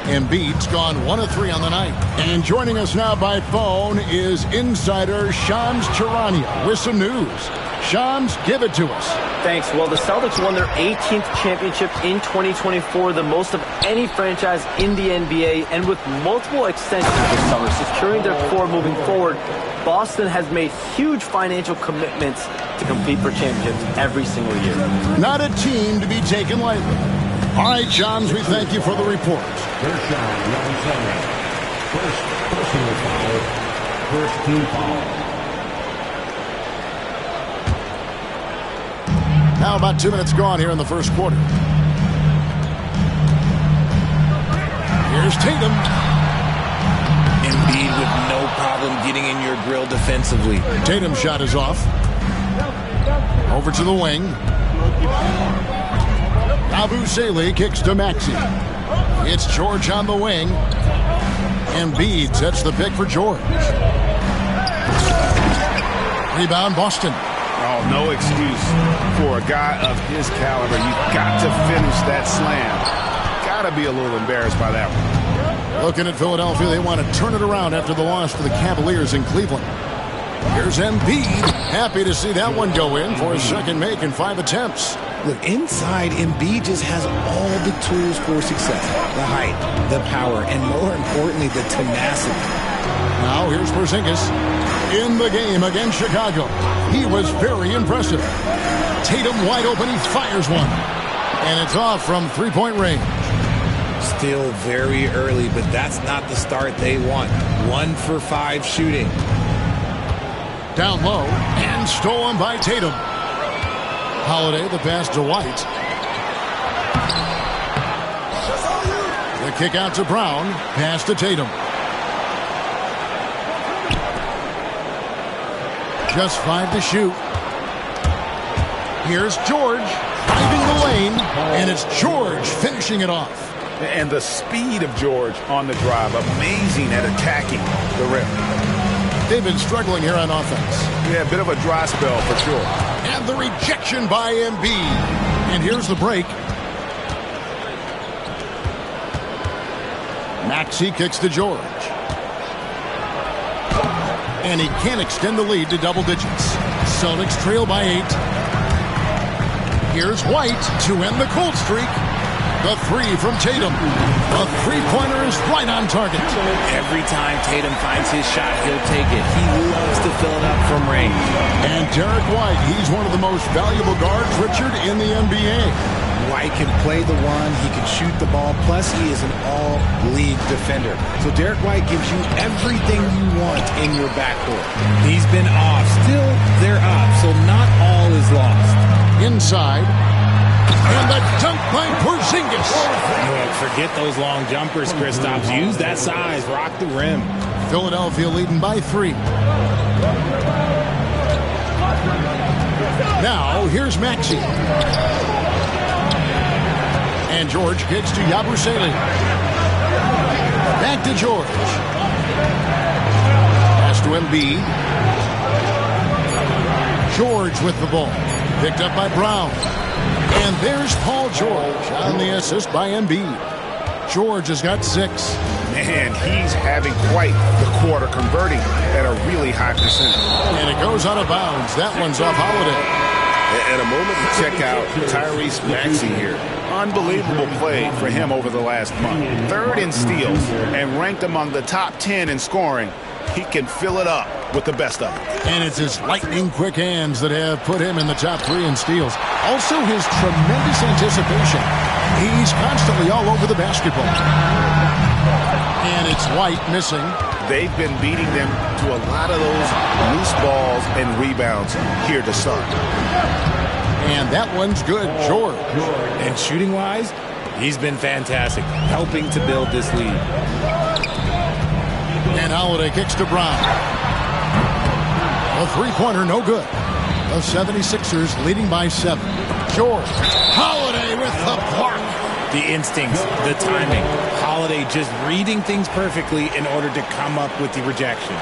Embiid's gone 1 of 3 on the night. And joining us now by phone is insider Shams Charania with some news. Shams, give it to us. Thanks. Well, the Celtics won their 18th championship in 2024, the most of any franchise in the NBA, and with multiple extensions this summer, securing their core moving forward, Boston has made huge financial commitments to compete for championships every single year. Not a team to be taken lightly. All right, Shams, we thank you for the report. First personal foul. First team foul. Now about 2 minutes gone here in the first quarter. Here's Tatum. Embiid with no problem getting in your grill defensively. Tatum's shot is off. Over to the wing. Yabusele kicks to Maxey. It's George on the wing. Embiid sets the pick for George. Rebound Boston. Oh, no excuse for a guy of his caliber. You've got to finish that slam. Got to be a little embarrassed by that one. Looking at Philadelphia, they want to turn it around after the loss to the Cavaliers in Cleveland. Here's Embiid. Happy to see that one go in for his second make in 5 attempts. Look, inside, Embiid just has all the tools for success. The height, the power, and more importantly, the tenacity. Now here's Porzingis in the game against Chicago. He was very impressive. Tatum wide open. He fires one. And it's off from three-point range. Still very early, but that's not the start they want. 1 for 5 shooting. Down low and stolen by Tatum. Holiday, the pass to White. The kick out to Brown. Pass to Tatum. Just 5 to shoot. Here's George driving the lane, and it's George finishing it off. And the speed of George on the drive, amazing at attacking the rim. They've been struggling here on offense. Yeah, a bit of a dry spell for sure. And the rejection by Embiid. And here's the break. Maxey kicks to George. And he can't extend the lead to double digits. Celtics trail by 8. Here's White to end the cold streak. The 3 from Tatum. The three-pointer is right on target. Every time Tatum finds his shot, he'll take it. He loves to fill it up from range. And Derek White, he's one of the most valuable guards, Richard, in the NBA. White can play the one, he can shoot the ball, plus he is an all-league defender. So Derek White gives you everything you want in your backcourt. He's been off. Still, they're up, so not all is lost. Inside. And the dunk by Porzingis. Look, forget those long jumpers, Kristaps. Use that size. Rock the rim. Philadelphia leading by 3. Now, here's Maxey. And George kicks to Yabusele. Back to George. Pass to Embiid. George with the ball. Picked up by Brown. And there's Paul George on the assist by Embiid. George has got 6. Man, he's having quite the quarter, converting at a really high percentage. And it goes out of bounds. That one's off Holiday. At a moment to check out Tyrese Maxey here. Unbelievable play for him over the last month. 3rd in steals and ranked among the top 10 in scoring. He can fill it up with the best of it. And it's his lightning quick hands that have put him in the top 3 in steals. Also his tremendous anticipation. He's constantly all over the basketball. And it's White missing. They've been beating them to a lot of those loose balls and rebounds here to start. And that one's good, George. And shooting-wise, he's been fantastic, helping to build this lead. And Holiday kicks to Brown. A three-pointer, no good. The 76ers leading by 7. George. Holiday with the block. The instincts, the timing. Holiday just reading things perfectly in order to come up with the rejection.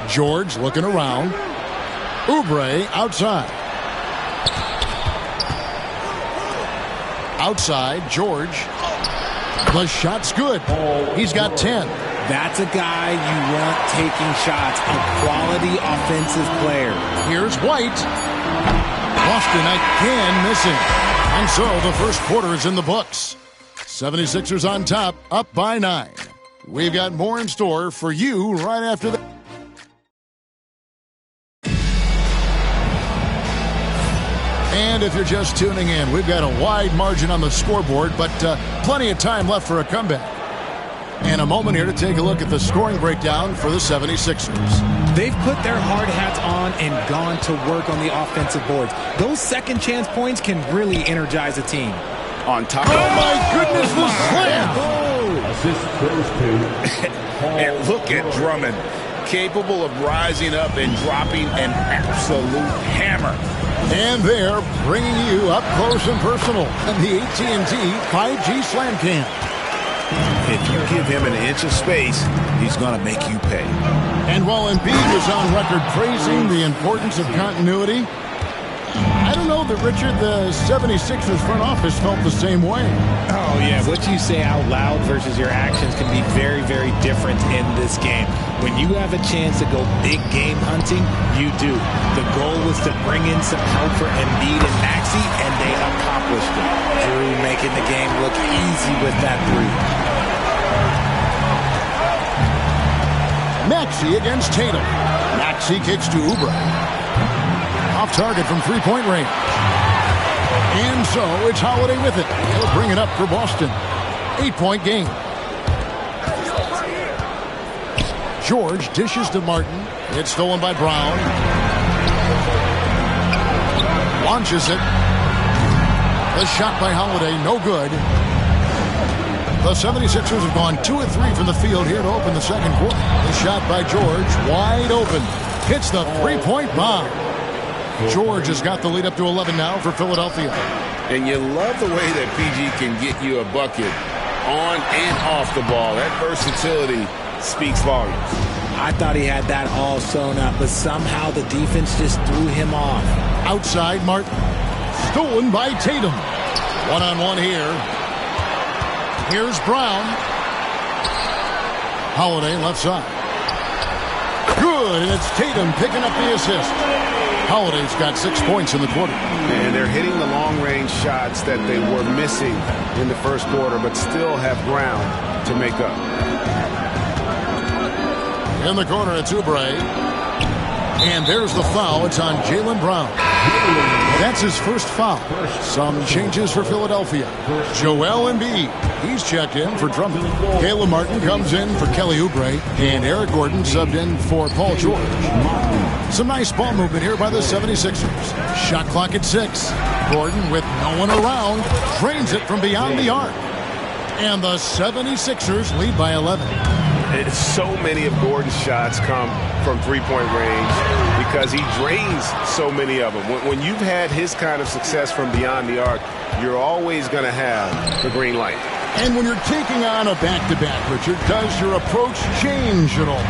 George looking around. Oubre outside. Outside, George. The shot's good. He's got 10. That's a guy you want taking shots, a quality offensive player. Here's White. Boston again missing. And so the first quarter is in the books. 76ers on top, up by 9. We've got more in store for you right after that. And if you're just tuning in, we've got a wide margin on the scoreboard, but plenty of time left for a comeback. And a moment here to take a look at the scoring breakdown for the 76ers. They've put their hard hats on and gone to work on the offensive boards. Those second chance points can really energize a team. On top. Oh, my goodness, the slam! Assist goes to And look at Drummond, capable of rising up and dropping an absolute hammer. And they're bringing you up close and personal in the AT&T 5G Slam Cam. If you give him an inch of space, he's going to make you pay. And while Embiid was on record praising the importance of continuity, I don't know that, Richard, the 76ers front office felt the same way. Oh, yeah. What you say out loud versus your actions can be very, very different in this game. When you have a chance to go big game hunting, you do. The goal was to bring in some help for Embiid and Maxey, and they accomplished it. Drew making the game look easy with that three. Maxey against Tatum. Maxey kicks to Oubre. Off target from three-point range. And so it's Holiday with it. He'll bring it up for Boston. 8-point game. George dishes to Martin. It's stolen by Brown. Launches it. The shot by Holiday, no good. The 76ers have gone 2 of 3 from the field here to open the second quarter. The shot by George, wide open. Hits the three-point bomb. George has got the lead up to 11 now for Philadelphia. And you love the way that PG can get you a bucket on and off the ball. That versatility speaks volumes. I thought he had that all sewn up, but somehow the defense just threw him off. Outside, Martin. Stolen by Tatum. One-on-one here. Here's Brown. Holiday left side. Good, and it's Tatum picking up the assist. Holiday's got 6 points in the quarter. And they're hitting the long-range shots that they were missing in the first quarter, but still have ground to make up. In the corner, it's Oubre. And there's the foul. It's on Jaylen Brown. That's his first foul. Some changes for Philadelphia. Joel Embiid. He's checked in for Drummond. Caleb Martin comes in for Kelly Oubre. And Eric Gordon subbed in for Paul George. Some nice ball movement here by the 76ers. Shot clock at 6. Gordon, with no one around, drains it from beyond the arc. And the 76ers lead by 11. So many of Gordon's shots come from three-point range because he drains so many of them. When you've had his kind of success from beyond the arc, you're always going to have the green light. And when you're taking on a back-to-back, Richard, does your approach change at all?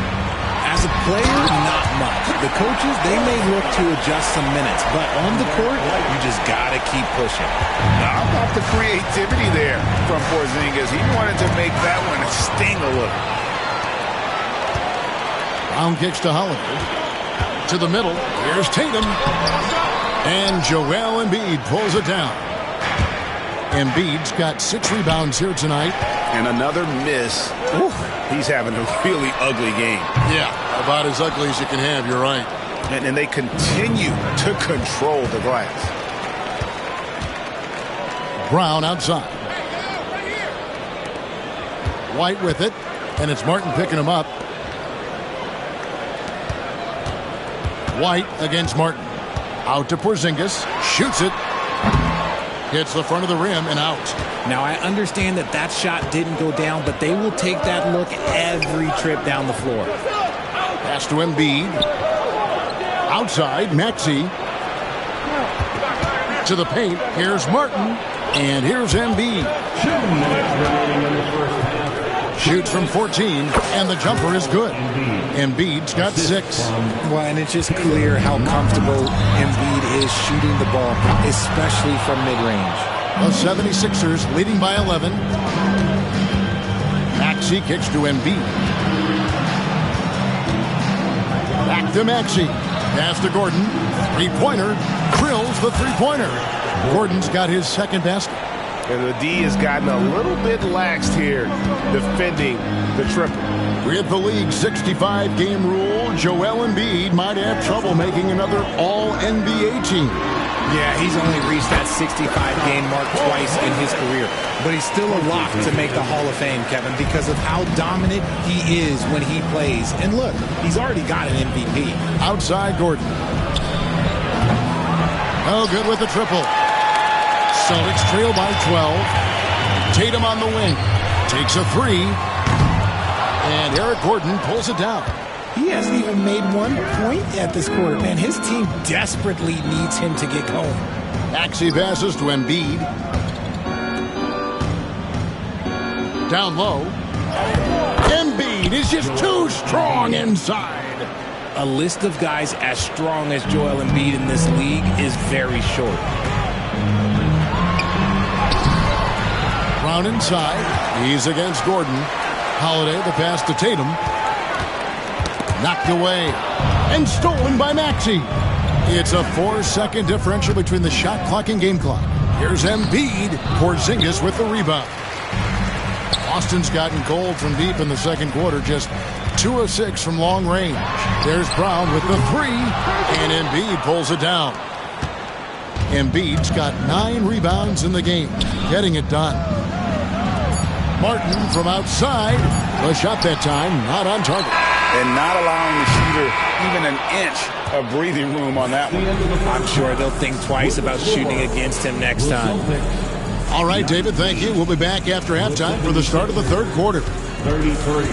As a player, not much. The coaches, they may look to adjust some minutes, but on the court, you just got to keep pushing. How about the creativity there from Porzingis? He wanted to make that one sting a little. Brown kicks to Holiday. To the middle. Here's Tatum. And Joel Embiid pulls it down. Embiid's got 6 rebounds here tonight. And another miss. Oof, he's having a really ugly game. Yeah, about as ugly as you can have, you're right. And they continue to control the glass. Brown outside. White with it. And it's Martin picking him up. White against Martin. Out to Porzingis. Shoots it. Hits the front of the rim and out. Now, I understand that shot didn't go down, but they will take that look every trip down the floor. Pass to Embiid. Outside, Maxey. To the paint. Here's Martin. And here's Embiid. Shoots from 14, and the jumper is good. Embiid's got 6. Well, and it's just clear how comfortable Embiid is shooting the ball, especially from mid-range. The 76ers leading by 11. Maxey kicks to Embiid. Back to Maxey. Pass to Gordon. Three-pointer. Drills the three-pointer. Gordon's got his second basket. And the D has gotten a little bit laxed here defending the triple. With the league's 65-game rule, Joel Embiid might have trouble making another All-NBA team. Yeah, he's only reached that 65-game mark twice in his career. But he's still a lock to make the Hall of Fame, Kevin, because of how dominant he is when he plays. And look, he's already got an MVP. Outside Gordon. Oh, good with the triple. Celtics trail by 12. Tatum on the wing. Takes a three. And Eric Gordon pulls it down. He hasn't even made 1 point at this quarter. Man, his team desperately needs him to get going. Maxey passes to Embiid. Down low. Embiid is just too strong inside. A list of guys as strong as Joel Embiid in this league is very short. Brown inside. He's against Gordon. Holiday, the pass to Tatum. Knocked away. And stolen by Maxey. It's a 4-second differential between the shot clock and game clock. Here's Embiid. Porzingis with the rebound. Boston's gotten cold from deep in the second quarter. Just 2 of 6 from long range. There's Brown with the three. And Embiid pulls it down. Embiid's got 9 rebounds in the game. Getting it done. Martin from outside. The shot that time not on target. And not allowing the shooter even an inch of breathing room on that one. I'm sure they'll think twice about shooting against him next time. All right, David, thank you. We'll be back after halftime for the start of the third quarter. 33.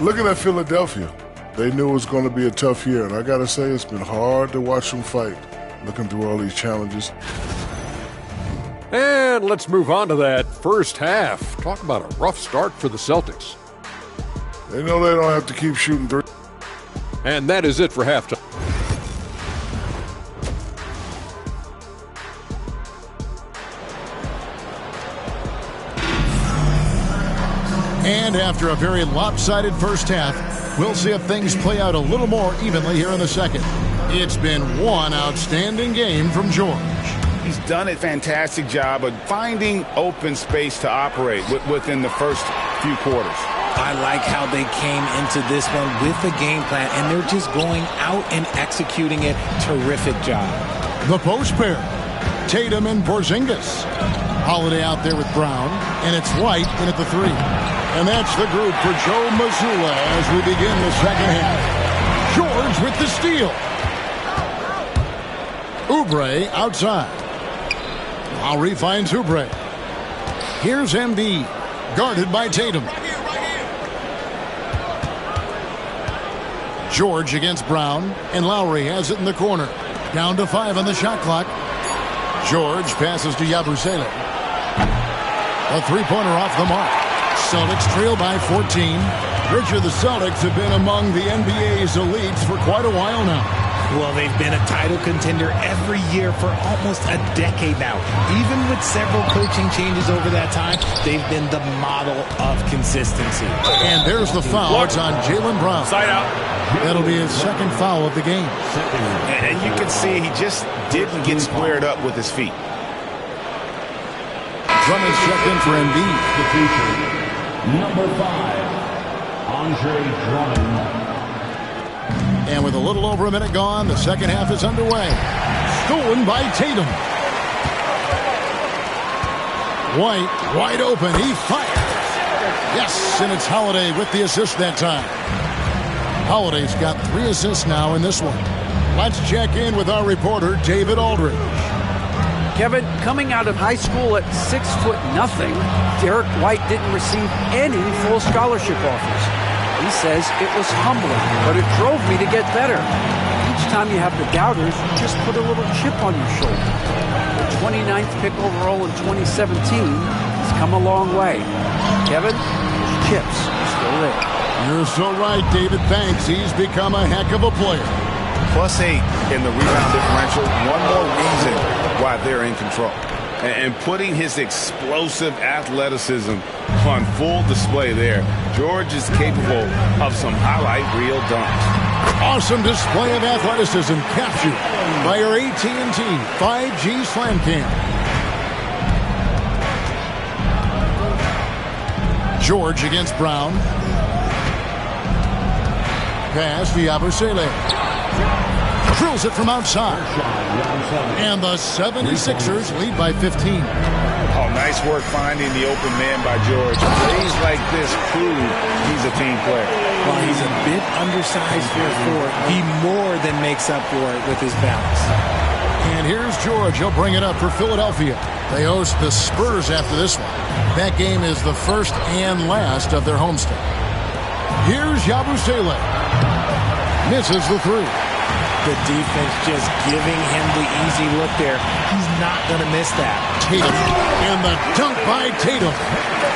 Looking at Philadelphia, they knew it was going to be a tough year, and I got to say it's been hard to watch them fight, looking through all these challenges. And let's move on to that first half. Talk about a rough start for the Celtics. They know they don't have to keep shooting three. And that is it for halftime. And after a very lopsided first half, we'll see if things play out a little more evenly here in the second. It's been one outstanding game from George. He's done a fantastic job of finding open space to operate within the first few quarters. I like how they came into this one with a game plan, and they're just going out and executing it. Terrific job. The post pair, Tatum and Porzingis. Holiday out there with Brown, and it's White in at the three. And that's the group for Joe Mazzulla as we begin the second half. George with the steal. Oubre outside. Lowry finds Oubre. Here's Embiid, guarded by Tatum. George against Brown, and Lowry has it in the corner. Down to 5 on the shot clock. George passes to Yabusele. A three-pointer off the mark. Celtics trail by 14. Richard, the Celtics have been among the NBA's elites for quite a while now. Well, they've been a title contender every year for almost a decade now. Even with several coaching changes over that time, they've been the model of consistency. And there's the foul. It's on Jaylen Brown. Side out. That'll be his second foul of the game. And you can see he just didn't get squared up with his feet. Drummond's checked in for Embiid. Number 5, Andre Drummond. And with a little over a minute gone, the second half is underway. Stolen by Tatum. White, wide open. He fires. Yes, and it's Holiday with the assist that time. Holiday's got 3 assists now in this one. Let's check in with our reporter, David Aldridge. Kevin, coming out of high school at 6'0", Derek White didn't receive any full scholarship offers. He says it was humbling, but it drove me to get better. Each time you have the doubters, you just put a little chip on your shoulder. The 29th pick overall in 2017 has come a long way. Kevin, those chips are still there. You're so right, David Banks. He's become a heck of a player. +8 in the rebound differential. One more reason why they're in control. And putting his explosive athleticism on full display there. George is capable of some highlight reel dunks. Awesome display of athleticism captured by our AT&T 5G Slam Cam. George against Brown. Pass to Yabusele. Drills it from outside. And the 76ers lead by 15. Oh, nice work finding the open man by George. Plays like this prove he's a team player. While he's a bit undersized for a forward, he more than makes up for it with his balance. And here's George. He'll bring it up for Philadelphia. They host the Spurs after this one. That game is the first and last of their homestand. Here's Yabusele. Misses the three. The defense just giving him the easy look there. He's not going to miss that. Tatum. And the dunk by Tatum.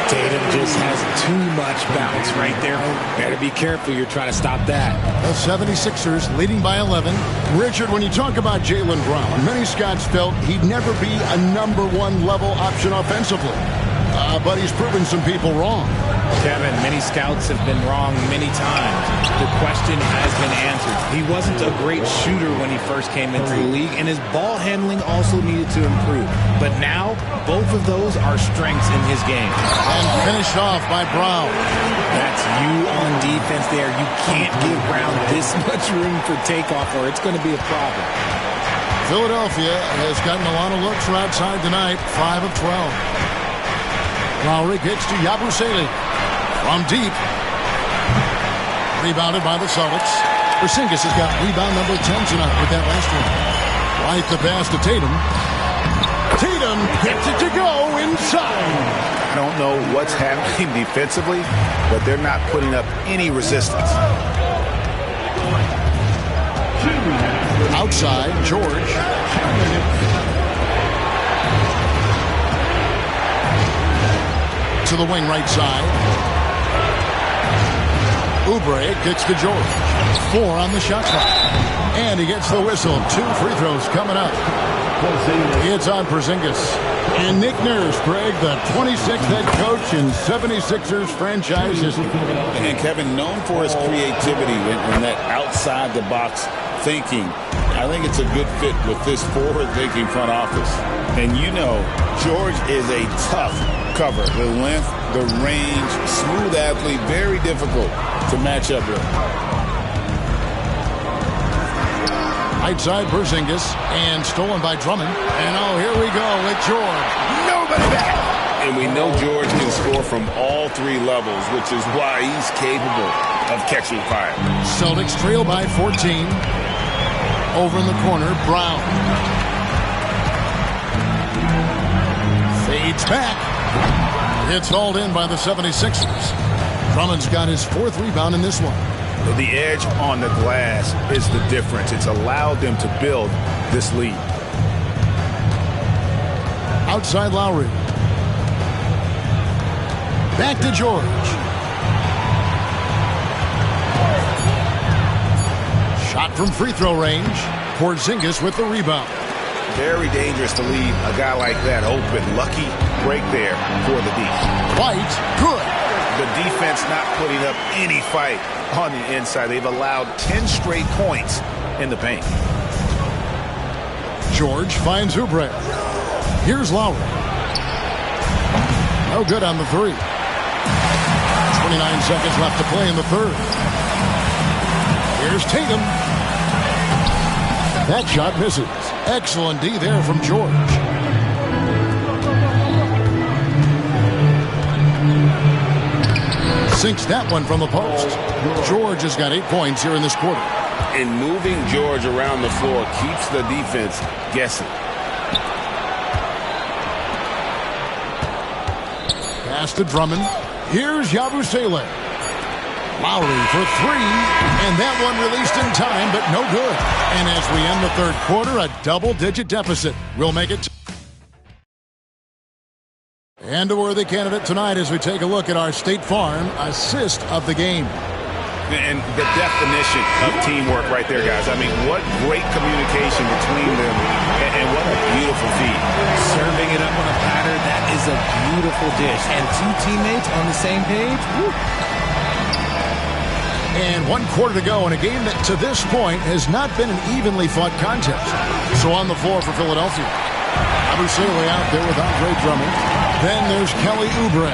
Tatum just has too much bounce right there. Better be careful. You're trying to stop that. The 76ers leading by 11. Richard, when you talk about Jaylen Brown, many scouts felt he'd never be a #1 level option offensively. But he's proven some people wrong. Kevin, many scouts have been wrong many times. The question has been answered. He wasn't a great shooter when he first came into the league, and his ball handling also needed to improve. But now, both of those are strengths in his game. And finished off by Brown. That's you on defense there. You can't give Brown this much room for takeoff, or it's going to be a problem. Philadelphia has gotten a lot of looks from outside tonight, 5 of 12. Lowry gets to Yabusele from deep. Rebounded by the Celtics. Porzingis has got rebound number 10 tonight with that last one. Right the pass to Tatum. Tatum gets it to go inside. I don't know what's happening defensively, but they're not putting up any resistance. Outside, George. To the wing right side. Oubre kicks to George. 4 on the shot clock. And he gets the whistle. 2 free throws coming up. It's on Porzingis. And Nick Nurse, Greg, the 26th head coach in 76ers franchise history. And Kevin, known for his creativity and that outside-the-box thinking. I think it's a good fit with this forward-thinking front office. And you know, George is a tough cover. The length, the range, smooth athlete, very difficult to match up with. Right side, Porzingis, and stolen by Drummond. And oh, here we go with George. Nobody back. And we know George can score from all 3 levels, which is why he's capable of catching fire. Celtics trail by 14. Over in the corner, Brown. Fades back. It's hauled in by the 76ers. Drummond's got his 4th rebound in this one. The edge on the glass is the difference. It's allowed them to build this lead. Outside Lowry. Back to George. Shot from free throw range. Porzingis with the rebound. Very dangerous to leave a guy like that open. Lucky break there for the D. White, good. The defense not putting up any fight on the inside. They've allowed 10 straight points in the paint. George finds Oubre. Here's Lowry. No good on the 3. 29 seconds left to play in the 3rd. Here's Tatum. That shot misses. Excellent D there from George. Sinks that one from the post. George has got 8 points here in this quarter. And moving George around the floor keeps the defense guessing. Pass to Drummond. Here's Yabusele. Lowry for 3, and that one released in time, but no good. And as we end the 3rd quarter, a double-digit deficit. We'll make it. And a worthy candidate tonight as we take a look at our State Farm assist of the game. And the definition of teamwork right there, guys. I mean, what great communication between them, and what a beautiful feed. Serving it up on a platter, that is a beautiful dish. And two teammates on the same page. Woo. And 1 quarter to go in a game that, to this point, has not been an evenly fought contest. So on the floor for Philadelphia, Abusele out there with Andre Drummond. Then there's Kelly Oubre.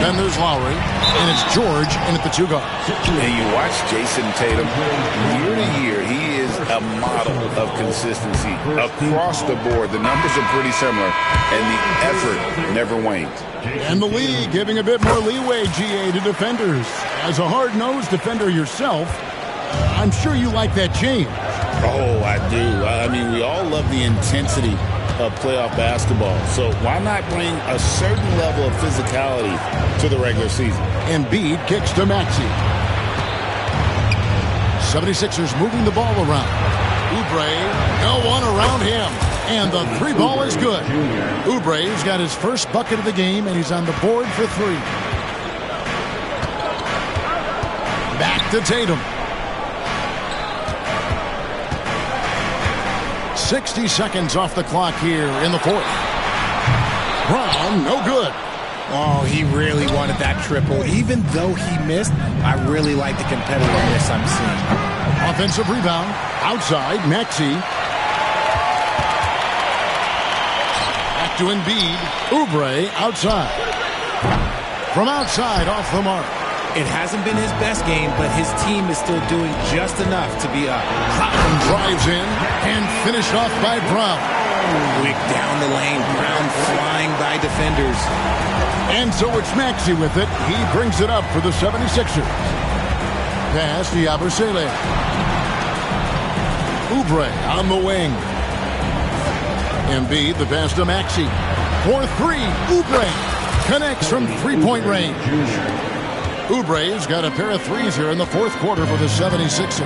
Then there's Lowry. And it's George in at the 2 guard. And you watch Jason Tatum. Year to year, he is a model of consistency. Across the board, the numbers are pretty similar, and the effort never wanes. And the league giving a bit more leeway, GA, to defenders. As a hard-nosed defender yourself, I'm sure you like that change. Oh, I do. I mean, we all love the intensity of playoff basketball. So why not bring a certain level of physicality to the regular season? Embiid kicks to Maxey. 76ers moving the ball around. Oubre, no one around him. And the 3 ball is good. Oubre's got his first bucket of the game, and he's on the board for 3. Back to Tatum. 60 seconds off the clock here in the 4th. Brown, no good. Oh, he really wanted that triple. Even though he missed, I really like the competitiveness I'm seeing. Offensive rebound. Outside, Maxey. Back to Embiid. Oubre outside. From outside, off the mark. It hasn't been his best game, but his team is still doing just enough to be up. Brown drives in and finished off by Brown. Quick down the lane. Brown flying by defenders. And so it's Maxey with it. He brings it up for the 76ers. Pass to Abusele. Oubre on the wing. Embiid, the pass to Maxey. For 3, Oubre connects from 3-point range. Oubre's got a pair of threes here in the 4th quarter for the 76ers.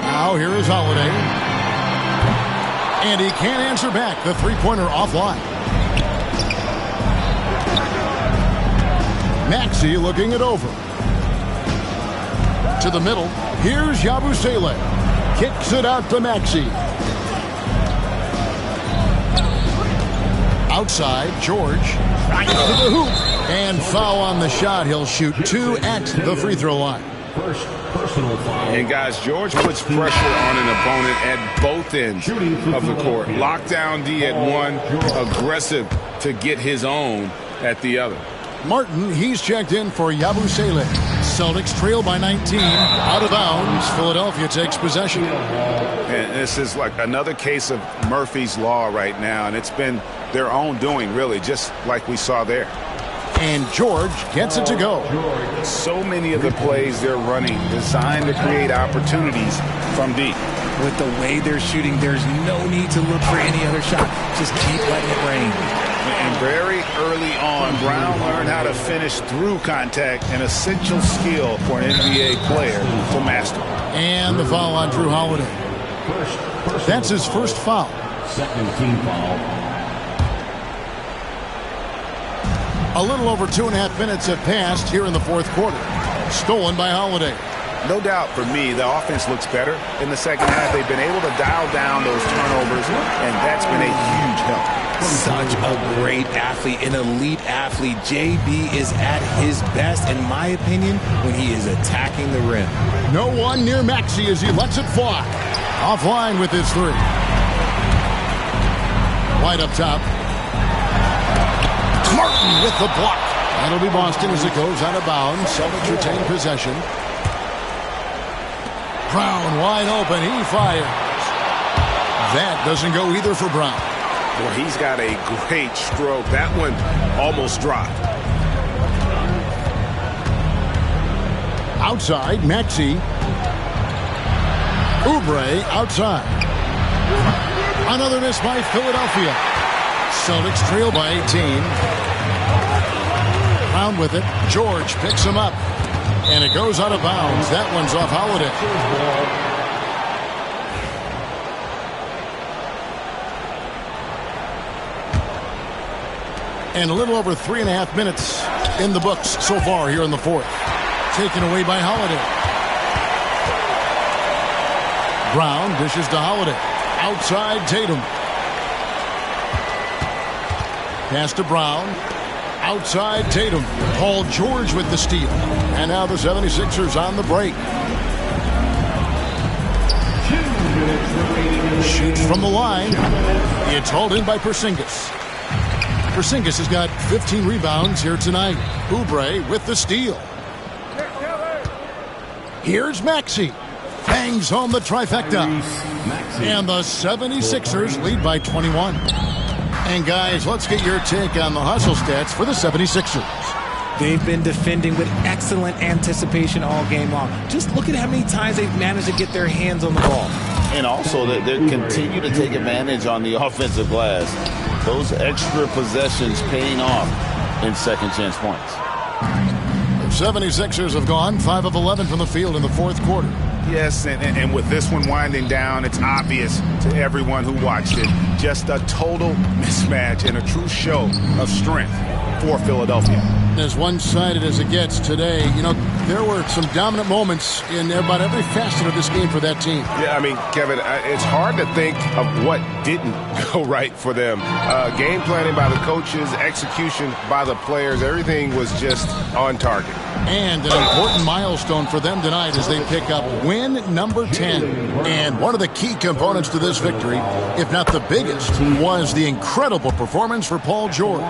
Now here is Holiday. And he can't answer back. The 3-pointer offline. Maxey looking it over. To the middle. Here's Yabusele. Kicks it out to Maxey. Outside, George. Right to the hoop. And foul on the shot. He'll shoot 2 at the free throw line. First personal foul. And guys, George puts pressure on an opponent at both ends of the court. Lockdown D at one, aggressive to get his own at the other. Martin, he's checked in for Yabusele. Celtics trail by 19. Out of bounds. Philadelphia takes possession. And this is like another case of Murphy's Law right now, and it's been their own doing, really, just like we saw there. And George gets it to go. So many of the plays they're running designed to create opportunities from deep. With the way they're shooting, there's no need to look for any other shot. Just keep letting it rain. And very early on, Brown learned how to finish through contact, an essential skill for an NBA player to master. And the foul on Drew Holiday. That's his first foul. Second team foul. A little over 2.5 minutes have passed here in the 4th quarter. Stolen by Holiday. No doubt for me, the offense looks better in the second half. They've been able to dial down those turnovers, and that's been a huge help. Such a great athlete, an elite athlete. JB is at his best, in my opinion, when he is attacking the rim. No one near Maxey as he lets it fly. Offline with his 3. White up top. Martin with the block. That'll be Boston as it goes out of bounds. Celtics retain possession. Brown wide open. He fires. That doesn't go either for Brown. Well, he's got a great stroke. That one almost dropped. Outside, Maxey. Oubre outside. Another miss by Philadelphia. Celtics trail by 18. Brown with it. George picks him up. And it goes out of bounds. That one's off Holiday. And a little over 3.5 minutes in the books so far here in the fourth. Taken away by Holiday. Brown dishes to Holiday. Outside Tatum. Pass to Brown. Outside Tatum. Paul George with the steal. And now the 76ers on the break. Shoots from the line. It's hauled in by Porzingis. Porzingis has got 15 rebounds here tonight. Oubre with the steal. Here's Maxey. Bangs home the trifecta. And the 76ers lead by 21. And guys, let's get your take on the hustle stats for the 76ers. They've been defending with excellent anticipation all game long. Just look at how many times they've managed to get their hands on the ball. And also, they continue to take advantage on the offensive glass. Those extra possessions paying off in second chance points. The 76ers have gone 5 of 11 from the field in the fourth quarter. Yes, and with this one winding down, it's obvious to everyone who watched it. Just a total mismatch and a true show of strength for Philadelphia. As one-sided as it gets today, you know, there were some dominant moments in about every facet of this game for that team. Yeah, I mean, Kevin, it's hard to think of what didn't go right for them. Game planning by the coaches, execution by the players, everything was just on target. And an important milestone for them tonight as they pick up win number 10. And one of the key components to this victory, if not the biggest, was the incredible performance for Paul George.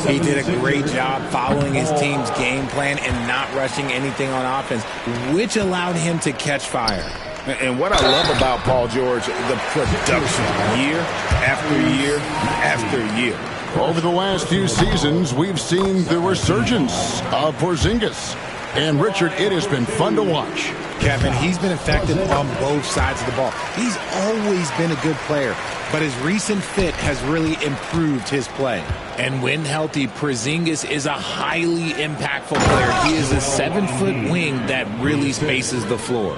He did a great job following his team's game plan and not rushing anything on offense, which allowed him to catch fire. And what I love about Paul George, the production year after year after year. Over the last few seasons, we've seen the resurgence of Porzingis. And, Richard, it has been fun to watch. Kevin, he's been effective on both sides of the ball. He's always been a good player, but his recent fit has really improved his play. And when healthy, Porzingis is a highly impactful player. He is a 7-foot wing that really spaces the floor.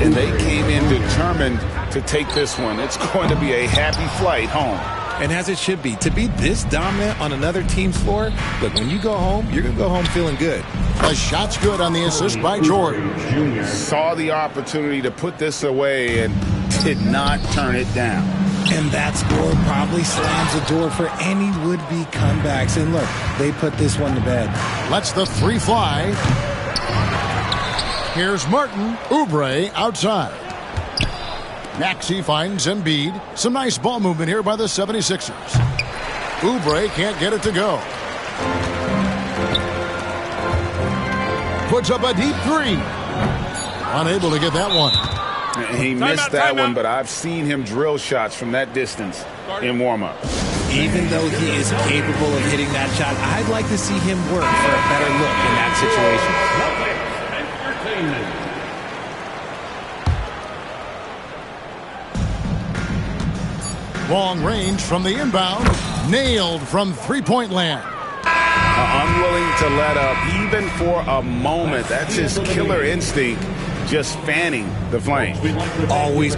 And they came in determined to take this one. It's going to be a happy flight home. And as it should be. To be this dominant on another team's floor, look, when you go home, you're going to go home feeling good. The shot's good on the assist by George. Saw the opportunity to put this away and did not turn it down. And that score probably slams the door for any would-be comebacks. And look, they put this one to bed. Lets the three fly. Here's Martin. Oubre outside. Maxey finds Embiid. Some nice ball movement here by the 76ers. Oubre can't get it to go. Puts up a deep three. Unable to get that one. He missed that one, but I've seen him drill shots from that distance in warm-up. Even though he is capable of hitting that shot, I'd like to see him work for a better look in that situation. Long range from the inbound. Nailed from three-point land. Unwilling to let up even for a moment. That's his killer instinct, just fanning the flame. Always